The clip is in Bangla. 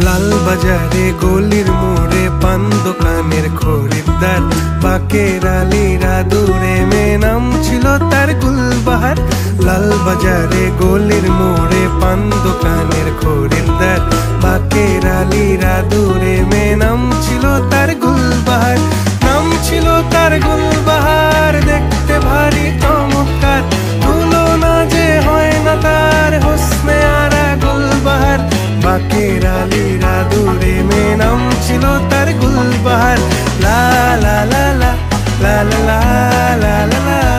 লাল বাজারে গলির মোড়ে পান দোকানের খরিদ্দার, বাকের আলীরা দূরে মে নাম ছিল তার গুলবাহার। লাল বাজারে গলির মোড়ে পান দোকানের খরিদ্দার, বাকের আলীরা দূরে মে নাম ছিল তার গুলবাহার। নাম ছিল তার গুলবাহার, দেখতে ভারী চমৎকার, তুলনা যে হয় না তার হোসনে আরা গুলবাহার। বাকের আলীরা দূরে মে নাম ছিল তার গুলবাহার। লা লা লা লা লা লা লা লা লা।